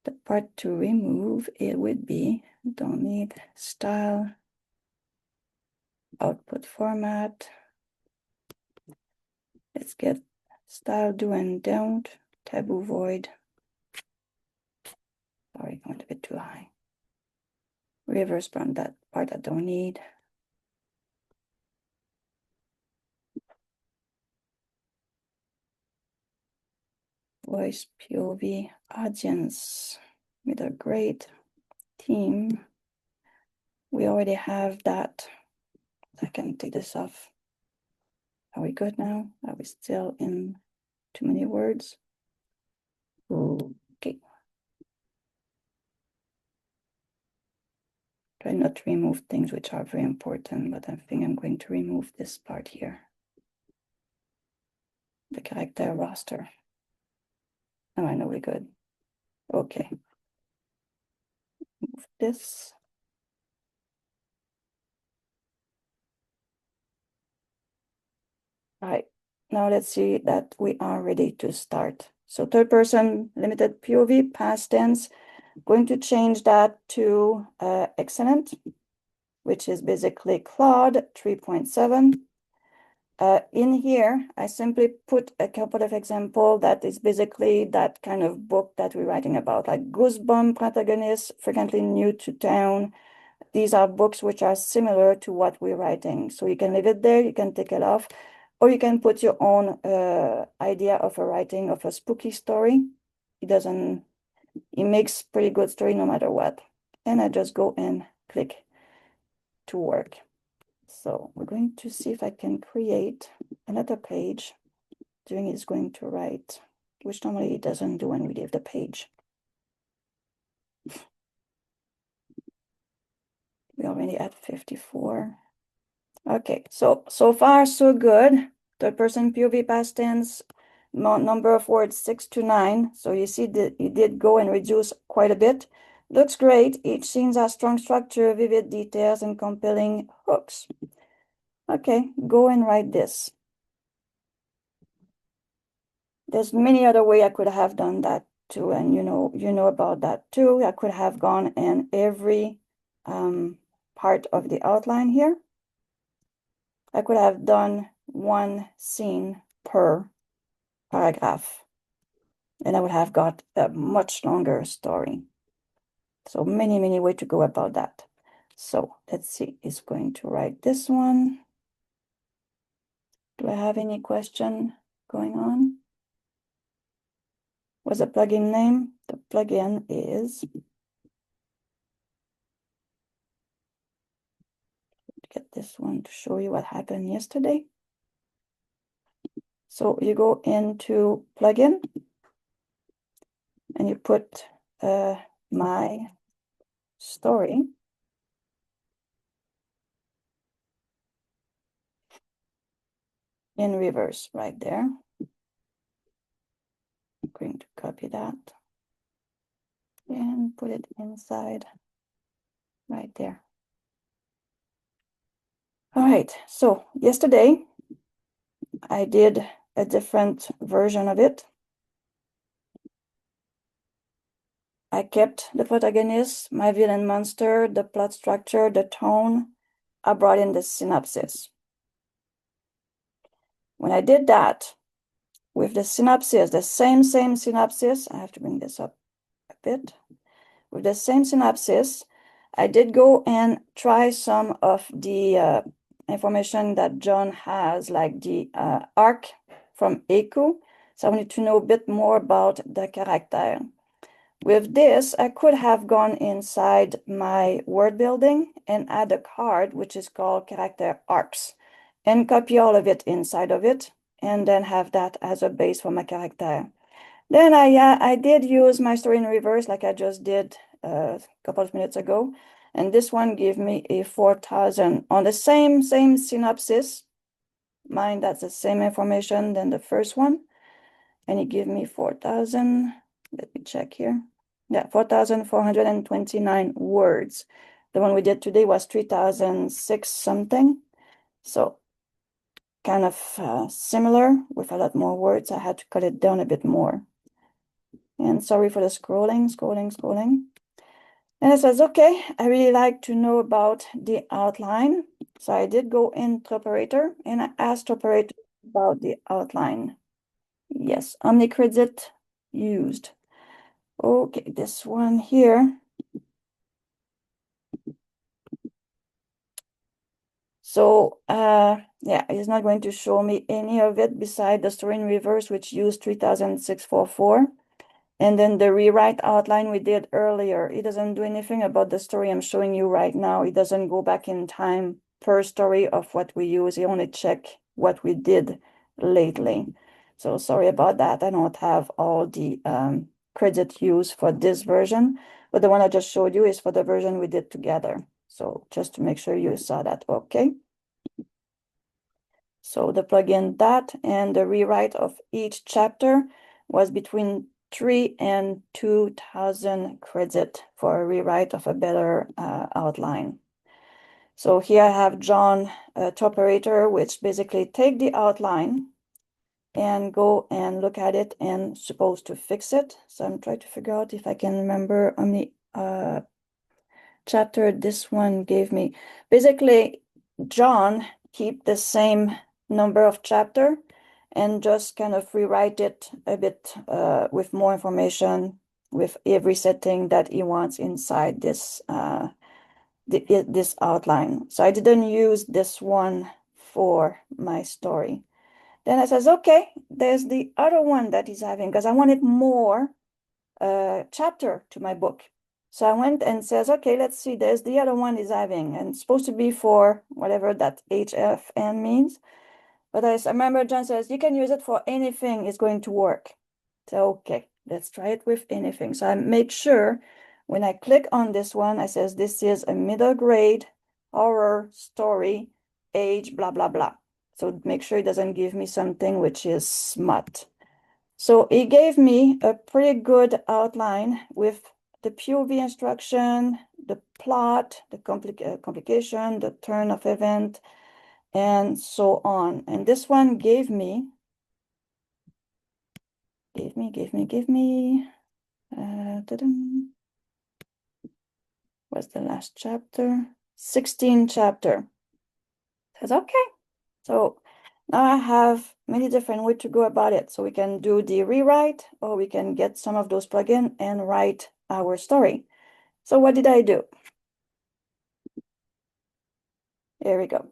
The part to remove, it would be, don't need style, output format. Let's get style, do and don't, taboo void. Sorry, went a bit too high. Reverse prompt, that part I don't need. Voice, POV, audience with a great team. We already have that. I can take this off. Are we good now? Are we still in too many words? Okay. Try not to remove things which are very important, but I think I'm going to remove this part here. The character roster. Oh, I know we're good. Okay. Move this. All right. Now let's see that we are ready to start. So third person, limited POV, past tense. Going to change that to excellent, which is basically Claude 3.7. In here, I simply put a couple of examples that is basically that kind of book that we're writing about, like Goosebumps protagonist, frequently new to town. These are books which are similar to what we're writing. So you can leave it there, you can take it off, or you can put your own idea of a writing of a spooky story. It makes pretty good story no matter what. And I just go and click to work. So we're going to see if I can create another page. Doing is going to write, which normally it doesn't do when we leave the page. We already at 54. Okay, so far so good. Third person POV past tense, number of words 6 to 9. So you see that you did go and reduce quite a bit. Looks great. Each scene has strong structure, vivid details, and compelling hooks. Okay, go and write this. There's many other way I could have done that too, and you know about that too. I could have gone in every part of the outline here. I could have done one scene per paragraph, and I would have got a much longer story. So many ways to go about that. So let's see, it's going to write this one. Do I have any question going on? What's the plugin name? The plugin is, get this one to show you what happened yesterday. So you go into plugin and you put my story. In reverse right there. I'm going to copy that and put it inside right there. All right, so yesterday I did a different version of it. I kept the protagonist, my villain monster, the plot structure, the tone. I brought in the synopsis. When I did that, with the synopsis, the same synopsis, I have to bring this up a bit. With the same synopsis, I did go and try some of the information that John has, like the arc from Echo. So I wanted to know a bit more about the character. With this, I could have gone inside my word building and add a card, which is called character arcs, and copy all of it inside of it, and then have that as a base for my character. Then I did use my story in reverse, like I just did a couple of minutes ago, and this one gave me a 4,000 on the same synopsis. Mind, that's the same information than the first one, and it gave me 4,000. Let me check here. Yeah, 4,429 words. The one we did today was 3,006 something. So kind of similar with a lot more words. I had to cut it down a bit more. And sorry for the scrolling. And it says, okay, I really like to know about the outline. So I did go into Operator and I asked Operator about the outline. Yes, OmniCredit used. Okay, this one here. So yeah, it's not going to show me any of it beside the story in reverse, which used 3,644. And then the rewrite outline we did earlier, it doesn't do anything about the story I'm showing you right now. It doesn't go back in time per story of what we use. It only check what we did lately. So sorry about that. I don't have all the credit used for this version, but the one I just showed you is for the version we did together. So just to make sure you saw that, okay? So the plugin that and the rewrite of each chapter was between 3 and 2,000 credit for a rewrite of a better outline. So here I have John Operator, which basically take the outline and go and look at it and supposed to fix it. So I'm trying to figure out if I can remember on the chapter this one gave me. Basically, John keep the same number of chapter and just kind of rewrite it a bit with more information with every setting that he wants inside this this outline. So I didn't use this one for my story. Then I says, okay, there's the other one that he's having because I wanted more chapter to my book. So I went and says, okay, let's see, there's the other one he's having, and it's supposed to be for whatever that HFN means. But I remember John says, you can use it for anything, it's going to work. So, okay, let's try it with anything. So I make sure when I click on this one, I says, this is a middle grade horror story, age, blah, blah, blah. So make sure it doesn't give me something which is smut. So it gave me a pretty good outline with the POV instruction, the plot, the complication, the turn of event, and so on. And this one gave me Give me. What's the last chapter? 16 chapter. Says okay. So now I have many different ways to go about it. So we can do the rewrite, or we can get some of those plugins and write our story. So what did I do? Here we go.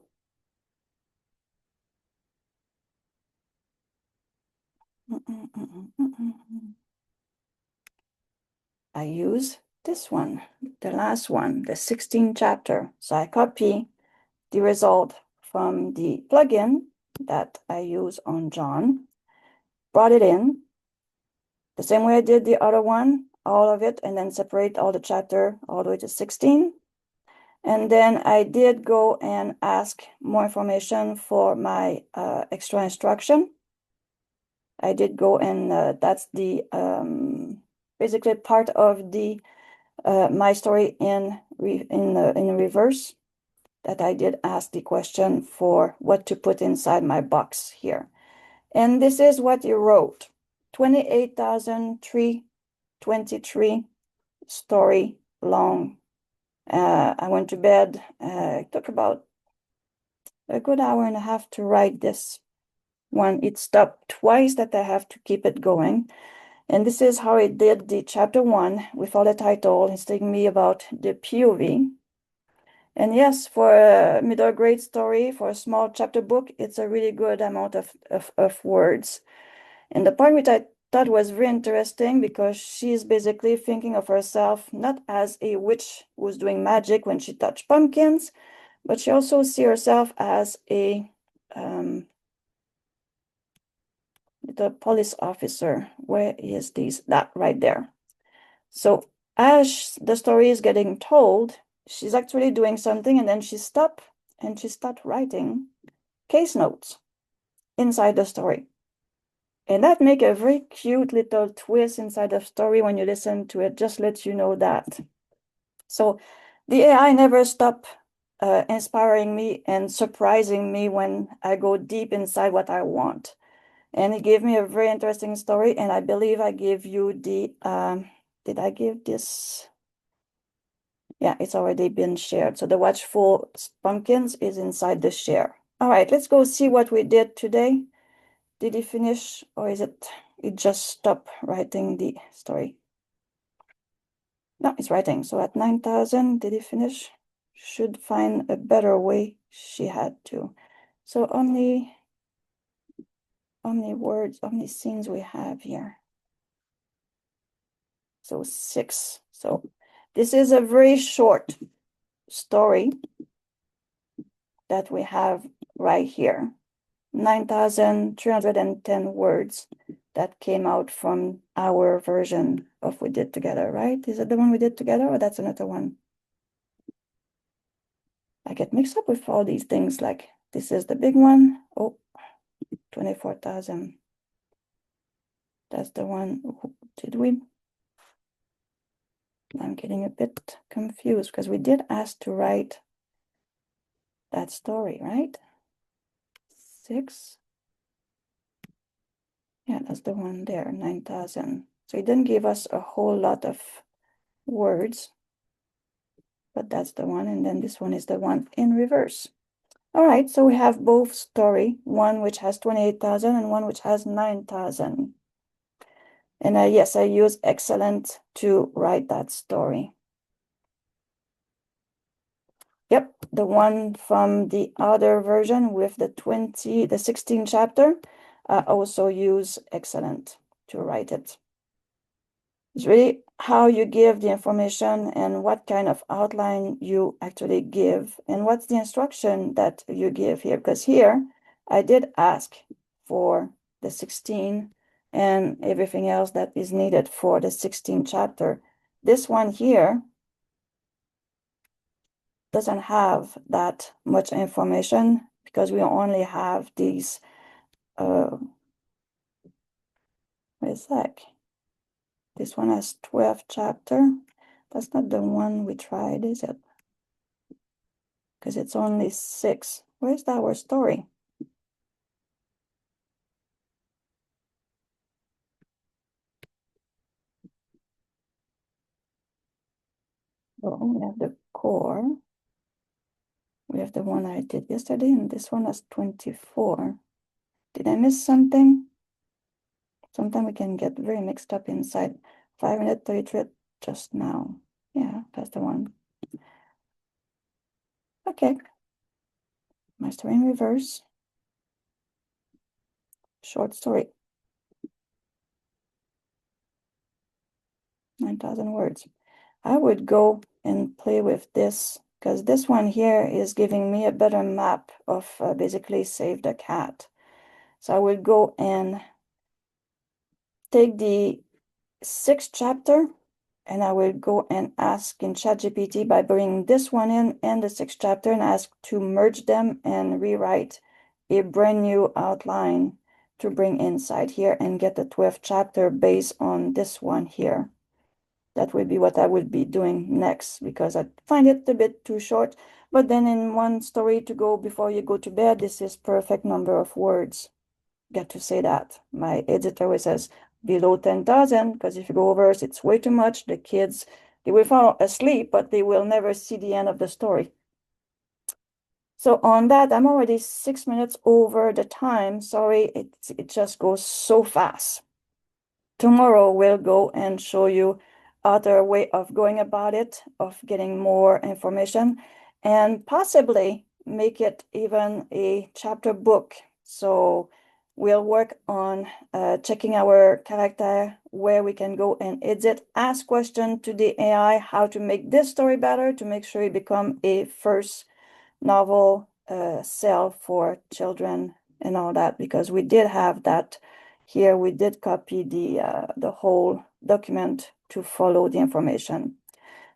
I use this one, the last one, the 16 chapter. So I copy the result from the plugin that I use on John, brought it in the same way I did the other one, all of it, and then separate all the chapter all the way to 16. And then I did go and ask more information for my extra instruction. I did go and that's the basically part of the my story in reverse, that I did ask the question for what to put inside my box here. And this is what you wrote: 28,323 story long. I went to bed. It took about a good hour and a half to write this one. It stopped twice that I have to keep it going. And this is how I did the chapter 1 with all the title. It's taking me about the POV. And yes, for a middle grade story, for a small chapter book, it's a really good amount of words. And the part which I thought was very interesting, because she's basically thinking of herself not as a witch who's doing magic when she touched pumpkins, but she also sees herself as a the police officer. Where is this? That right there. So as the story is getting told, she's actually doing something, and then she stopped and she started writing case notes inside the story. And that make a very cute little twist inside the story when you listen to it, just let you know that. So the AI never stop inspiring me and surprising me when I go deep inside what I want. And it gave me a very interesting story, and I believe I gave you the, did I give this? Yeah, it's already been shared. So the Watchful Pumpkins is inside the share. All right, let's go see what we did today. Did he finish, or is it just stopped writing the story? No, it's writing. So at 9,000, did he finish? Should find a better way. She had to. So how many words, how many scenes we have here? So 6. So this is a very short story that we have right here. 9,310 words that came out from our version of We Did Together, right? Is it the one we did together, or that's another one? I get mixed up with all these things, like this is the big one. Oh, 24,000. That's the one. Did we? I'm getting a bit confused because we did ask to write that story, right? 6. Yeah, that's the one there, 9,000. So it didn't give us a whole lot of words, but that's the one. And then this one is the one in reverse. All right, so we have both story, one which has 28,000 and one which has 9,000. And yes, I use Excellent to write that story. Yep, the one from the other version with the 16 chapter, I also use Excellent to write it. It's really how you give the information and what kind of outline you actually give, and what's the instruction that you give here. Because here I did ask for the 16 and everything else that is needed for the 16 chapter. This one here doesn't have that much information because we only have these wait a sec. This one has 12 chapter. That's not the one we tried, is it? Because it's only 6. Where's our story? So we have the core. We have the one I did yesterday, and this one has 24. Did I miss something? Sometimes we can get very mixed up inside. 533 just now. Yeah, that's the one. Okay. My story in reverse. Short story. 9,000 words. I would go and play with this because this one here is giving me a better map of basically Save the Cat. So I would go and take the 6th chapter and I will go and ask in ChatGPT by bringing this one in and the 6th chapter and ask to merge them and rewrite a brand new outline to bring inside here and get the 12th chapter based on this one here. That would be what I would be doing next because I find it a bit too short. But then in one story to go before you go to bed, this is perfect number of words. Get to say that. My editor always says below 10,000 because if you go over, it's way too much. The kids, they will fall asleep, but they will never see the end of the story. So on that, I'm already 6 minutes over the time. Sorry, it just goes so fast. Tomorrow we'll go and show you other way of going about it, of getting more information, and possibly make it even a chapter book. So we'll work on checking our character, where we can go and edit, ask questions to the AI, how to make this story better, to make sure it become a first novel sell for children and all that, because we did have that here. We did copy the whole document to follow the information.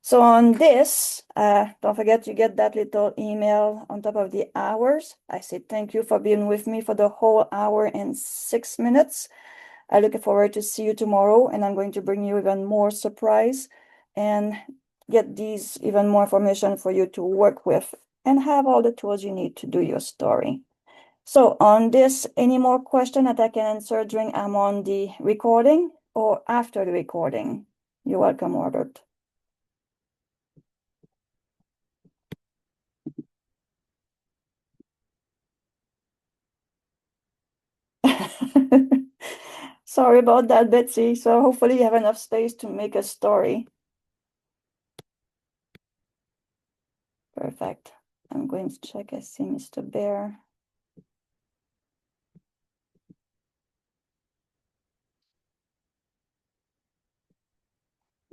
So on this, don't forget you get that little email on top of the hours. I say thank you for being with me for the whole hour and 6 minutes. I look forward to see you tomorrow, and I'm going to bring you even more surprise and get these even more information for you to work with and have all the tools you need to do your story. So on this, any more question that I can answer during I'm on the recording or after the recording? You're welcome, Robert. Sorry about that, Betsy. So hopefully you have enough space to make a story. Perfect. I'm going to check. I see Mr. Bear.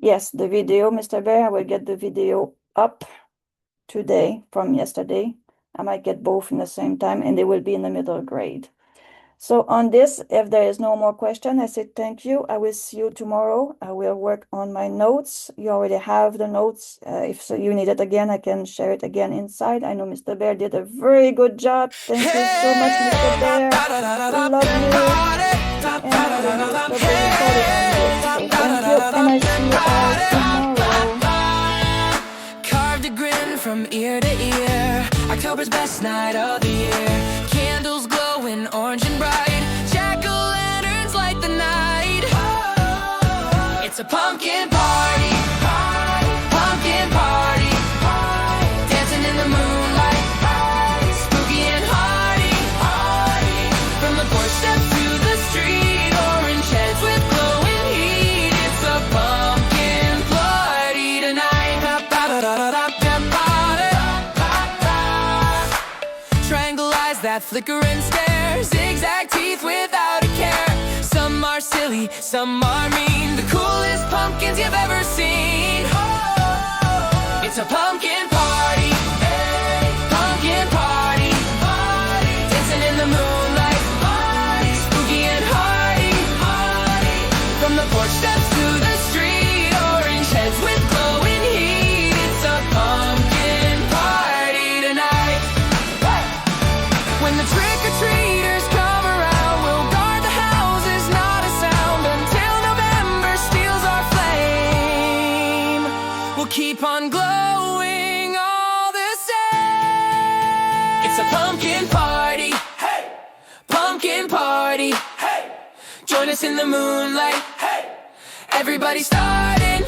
Yes, the video, Mr. Bear, I will get the video up today from yesterday. I might get both in the same time, and they will be in the middle grade. So on this, if there is no more question, I say thank you. I will see you tomorrow. I will work on my notes. You already have the notes. If so you need it again, I can share it again inside. I know Mr. Bear did a very good job. Thank you so much, Mr. Bear. We love you. And I'm going to stop the recording on this. So thank you, and I see you all tomorrow. Carved a grin from ear to ear. October's best night of the year. Candles glowing orange and bright. Jack-o'-lanterns light the night. It's a pumpkin party. Pumpkin party. Dancing in the moonlight. Spooky and hearty. From the porch steps to the street. Orange heads with glowing heat. It's a pumpkin party tonight. Triangle eyes that flicker and stare. Zigzag teeth without a care. Some are silly, some are mean. The coolest pumpkins you've ever seen. It's a pumpkin party. Pumpkin party. Dancing in the moonlight. Spooky and hearty. From the porch steps to the street. Orange heads with glowing heat. It's a pumpkin party tonight. When the trick-or-treaters come around, we'll guard the houses, not a sound, until November steals our flame. We'll keep on glowing all the same. It's a pumpkin party. Hey! Pumpkin party. Hey! Join us in the moonlight. Hey! Everybody starting.